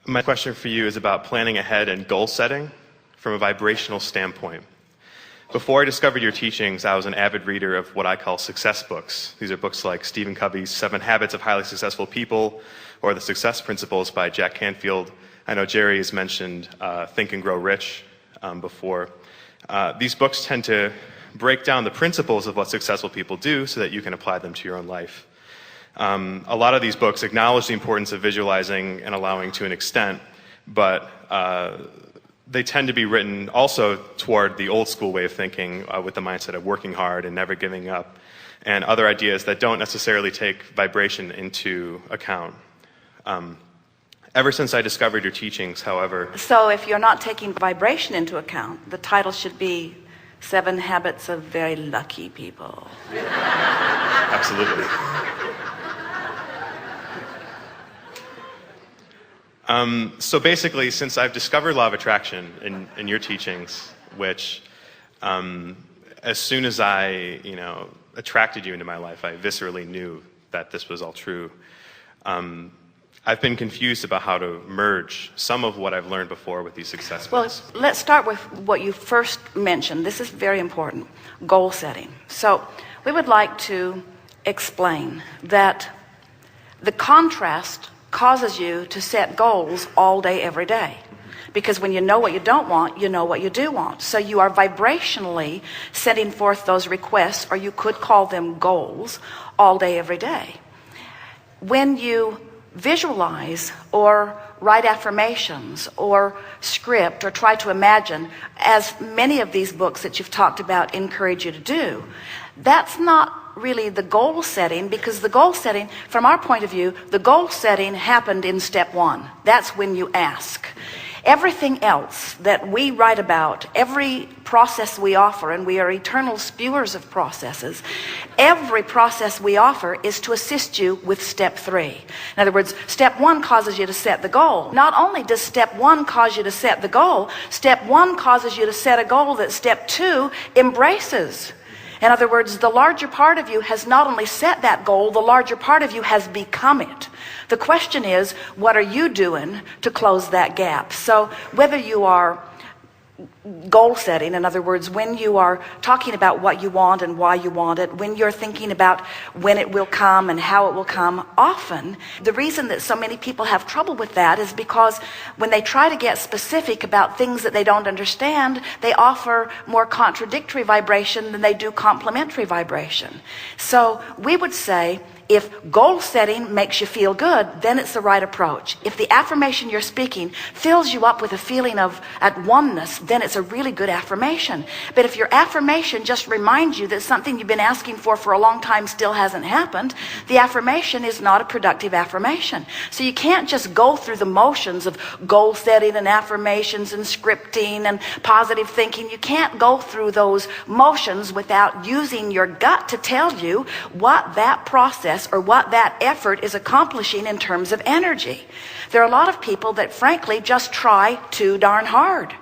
My question for you is about planning ahead and goal setting from a vibrational standpoint. Before I discovered your teachings, I was an avid reader of what I call success books. These are books like Stephen Covey's 7 Habits of Highly Successful People or The Success Principles by Jack Canfield. I know Jerry has mentioned Think and Grow Rich before. These books tend to break down the principles of what successful people do so that you can apply them to your own life. A lot of these books acknowledge the importance of visualizing and allowing to an extent, but they tend to be written also toward the old school way of thinking with the mindset of working hard and never giving up, and other ideas that don't necessarily take vibration into account. Ever since I discovered your teachings, however... So if you're not taking vibration into account, the title should be 7 Habits of Very Lucky People. Absolutely. So basically, since I've discovered law of attraction in your teachings, which as soon as I, attracted you into my life, I viscerally knew that this was all true. I've been confused about how to merge some of what I've learned before with these success books. Well, let's start with what you first mentioned. This is very important, goal setting. So we would like to explain that the contrast causes you to set goals all day, every day. Because when you know what you don't want, you know what you do want. So you are vibrationally setting forth those requests, or you could call them goals, all day, every day. When you visualize or write affirmations or script or try to imagine, as many of these books that you've talked about encourage you to do, that's not really the goal setting, because the goal setting, from our point of view, the goal setting happened in step 1. That's when you ask. Everything else that we write about, every process we offer, and we are eternal spewers of processes, every process we offer is to assist you with step 3. In other words, step 1 causes you to set the goal. Not only does step 1 cause you to set the goal, step 1 causes you to set a goal that step 2 embraces. In other words, the larger part of you has not only set that goal, the larger part of you has become it. The question is, what are you doing to close that gap? So whether you are goal setting, in other words, when you are talking about what you want and why you want it, when you're thinking about when it will come and how it will come, often the reason that so many people have trouble with that is because when they try to get specific about things that they don't understand, they offer more contradictory vibration than they do complementary vibration. So we would say, if goal setting makes you feel good, then it's the right approach. If the affirmation you're speaking fills you up with a feeling of at oneness, then it's a really good affirmation. But if your affirmation just reminds you that something you've been asking for a long time still hasn't happened, the affirmation is not a productive affirmation. So you can't just go through the motions of goal setting and affirmations and scripting and positive thinking. You can't go through those motions without using your gut to tell you what that process or what that effort is accomplishing in terms of energy. There are a lot of people that frankly just try too darn hard.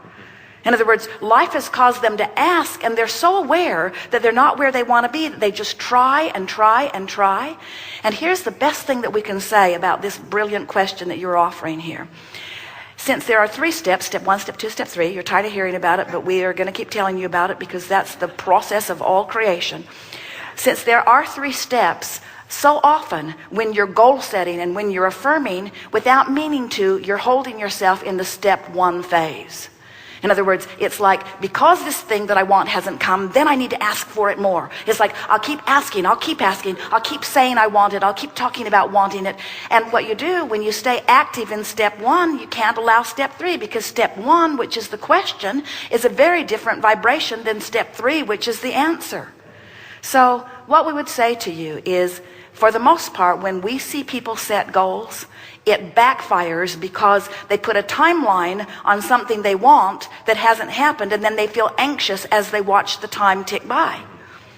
In other words, life has caused them to ask, and they're so aware that they're not where they want to be that they just try and try and try. And here's the best thing that we can say about this brilliant question that you're offering here. Since there are 3 steps, step 1, step 2, step 3, you're tired of hearing about it, but we are going to keep telling you about it because that's the process of all creation. Since there are 3 steps, so often when you're goal setting and when you're affirming, without meaning to, you're holding yourself in the step 1 phase. In other words, it's like, because this thing that I want hasn't come, then I need to ask for it more. It's like, I'll keep asking, I'll keep saying I want it, I'll keep talking about wanting it. And what you do when you stay active in step 1, you can't allow step 3, because step 1, which is the question, is a very different vibration than step 3, which is the answer. So what we would say to you is, for the most part, when we see people set goals, it backfires because they put a timeline on something they want that hasn't happened, and then they feel anxious as they watch the time tick by.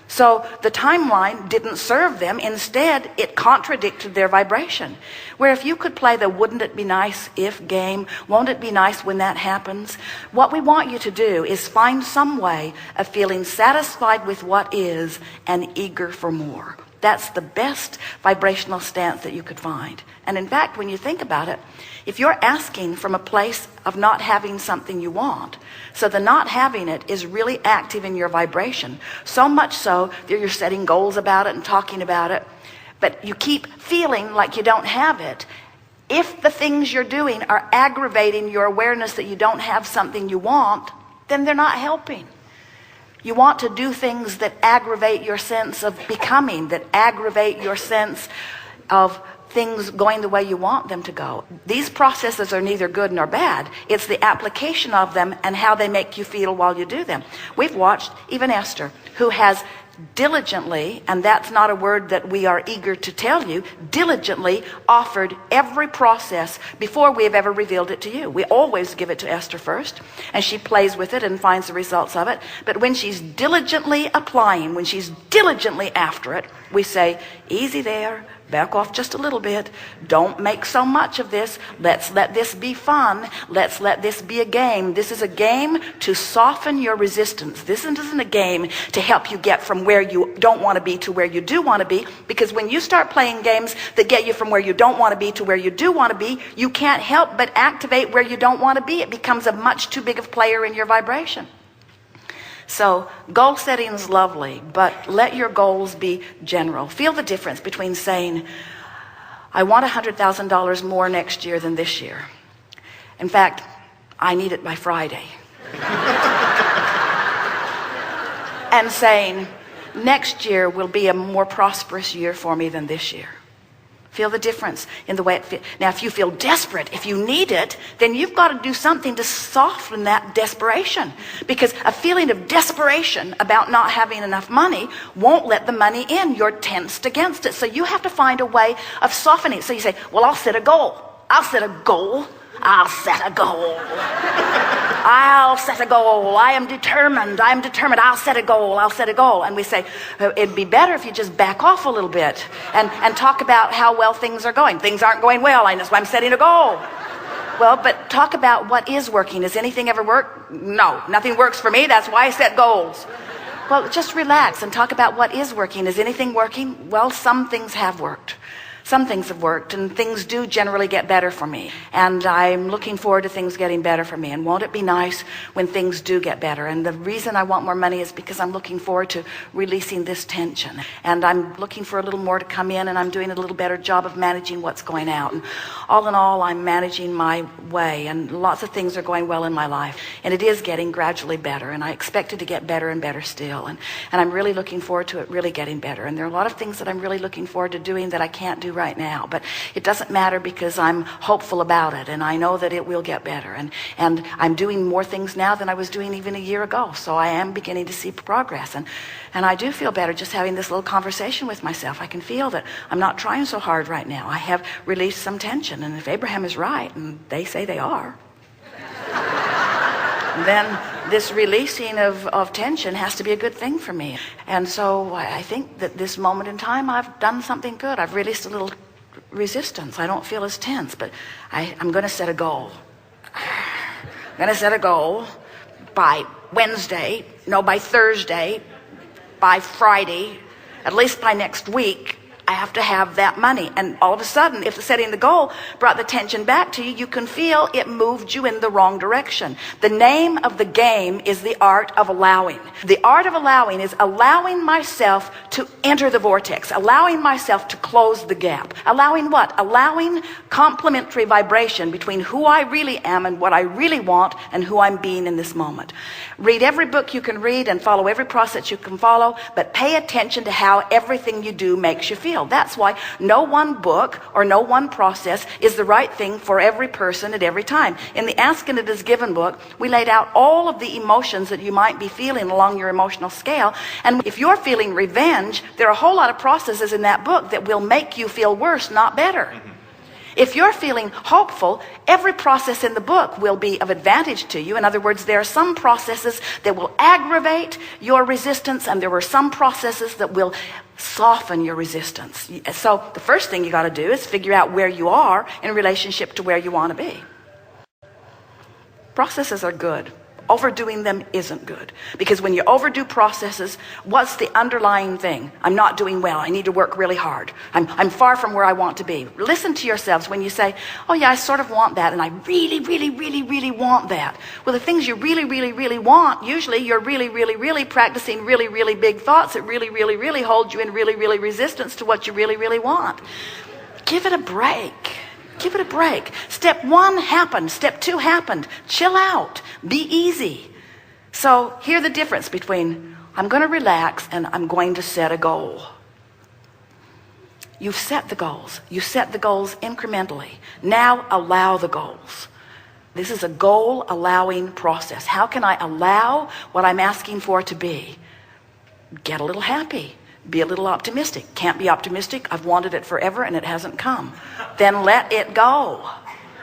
So the timeline didn't serve them. Instead, it contradicted their vibration. Where if you could play the wouldn't it be nice if game, won't it be nice when that happens? What we want you to do is find some way of feeling satisfied with what is and eager for more. That's the best vibrational stance that you could find. And in fact, when you think about it, if you're asking from a place of not having something you want, so the not having it is really active in your vibration, so much so that you're setting goals about it and talking about it, but you keep feeling like you don't have it. If the things you're doing are aggravating your awareness that you don't have something you want, then they're not helping. You want to do things that aggravate your sense of becoming, that aggravate your sense of things going the way you want them to go. These processes are neither good nor bad. It's the application of them and how they make you feel while you do them. We've watched even Esther, who has diligently, and that's not a word that we are eager to tell you, diligently offered every process before we have ever revealed it to you. We always give it to Esther first, and she plays with it and finds the results of it. But when she's diligently applying, when she's diligently after it, we say, easy there, back off just a little bit. Don't make so much of this. Let's let this be fun. Let's let this be a game. This is a game to soften your resistance. This isn't a game to help you get from where you don't want to be to where you do want to be, because when you start playing games that get you from where you don't want to be to where you do want to be, you can't help but activate where you don't want to be. It becomes a much too big of player in your vibration. So goal setting is lovely, but let your goals be general. Feel the difference between saying, I want $100,000 more next year than this year. In fact, I need it by Friday. And saying, next year will be a more prosperous year for me than this year. Feel the difference in the way it feels. Now, if you feel desperate, if you need it, then you've got to do something to soften that desperation. Because a feeling of desperation about not having enough money won't let the money in. You're tensed against it. So you have to find a way of softening it. So you say, well, I'll set a goal. I'll set a goal. I'll set a goal. I'll set a goal. I am determined. I'll set a goal. I'll set a goal. And we say, it'd be better if you just back off a little bit and talk about how well things are going. Things aren't going well. That's why I'm setting a goal. Well, but talk about what is working. Does anything ever work? No, nothing works for me. That's why I set goals. Well, just relax and talk about what is working. Is anything working? Well, some things have worked. Some things have worked, and things do generally get better for me. And I'm looking forward to things getting better for me. And won't it be nice when things do get better? And the reason I want more money is because I'm looking forward to releasing this tension. And I'm looking for a little more to come in, and I'm doing a little better job of managing what's going out. And all in all, I'm managing my way, and lots of things are going well in my life. And it is getting gradually better, and I expect it to get better and better still. And I'm really looking forward to it really getting better. And there are a lot of things that I'm really looking forward to doing that I can't do right now, but it doesn't matter because I'm hopeful about it, and I know that it will get better, and I'm doing more things now than I was doing even a year ago, so I am beginning to see progress, and I do feel better just having this little conversation with myself. I can feel that I'm not trying so hard right now. I have released some tension, and if Abraham is right, and they say they are, then this releasing of tension has to be a good thing for me. And so I think that this moment in time, I've done something good. I've released a little resistance. I don't feel as tense, but I'm going to set a goal. I'm going to set a goal by Wednesday, no, by Thursday, by Friday, at least by next week. I have to have that money. And all of a sudden, if setting the goal brought the tension back to you, you can feel it moved you in the wrong direction. The name of the game is the art of allowing. The art of allowing is allowing myself to enter the vortex, allowing myself to close the gap. Allowing what? Allowing complementary vibration between who I really am and what I really want and who I'm being in this moment. Read every book you can read and follow every process you can follow, but pay attention to how everything you do makes you feel. That's why no one book or no one process is the right thing for every person at every time. In the Ask and It Is Given book, we laid out all of the emotions that you might be feeling along your emotional scale. And if you're feeling revenge, there are a whole lot of processes in that book that will make you feel worse, not better. If you're feeling hopeful, every process in the book will be of advantage to you. In other words, there are some processes that will aggravate your resistance, and there are some processes that will soften your resistance. So the first thing you got to do is figure out where you are in relationship to where you want to be. Processes are good. Overdoing them isn't good. Because when you overdo processes, what's the underlying thing? I'm not doing well. I need to work really hard. I'm far from where I want to be. Listen to yourselves when you say, oh yeah, I sort of want that, and I really, really, really, really want that. Well, the things you really, really, really want, usually you're really, really, really practicing really, really big thoughts that really, really, really hold you in really, really resistance to what you really, really want. Give it a break. Give it a break. Step 1 happened. Step 2 happened. Chill out. Be easy. So here's the difference between I'm going to relax and I'm going to set a goal. You've set the goals. You set the goals incrementally. Now allow the goals. This is a goal allowing process. How can I allow what I'm asking for to be? Get a little happy. Be a little optimistic. Can't be optimistic. I've wanted it forever and it hasn't come. Then let it go.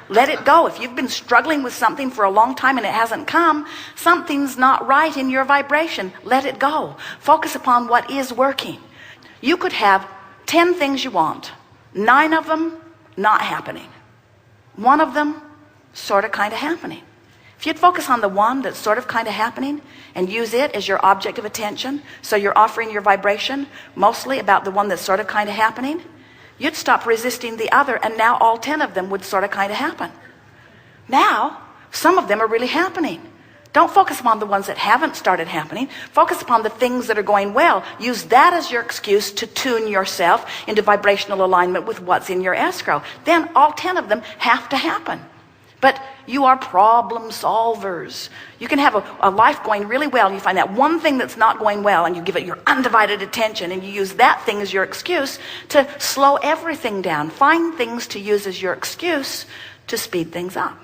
Let it go. If you've been struggling with something for a long time and it hasn't come, something's not right in your vibration. Let it go. Focus upon what is working. You could have 10 things you want. 9 of them not happening. 1 of them sort of kind of happening. If you'd focus on the one that's sort of kind of happening and use it as your object of attention, so you're offering your vibration mostly about the one that's sort of kind of happening, you'd stop resisting the other, and now all 10 of them would sort of kind of happen. Now, some of them are really happening. Don't focus upon the ones that haven't started happening. Focus upon the things that are going well. Use that as your excuse to tune yourself into vibrational alignment with what's in your escrow. Then all 10 of them have to happen. But you are problem solvers. You can have a life going really well, and you find that one thing that's not going well, and you give it your undivided attention, and you use that thing as your excuse to slow everything down. Find things to use as your excuse to speed things up.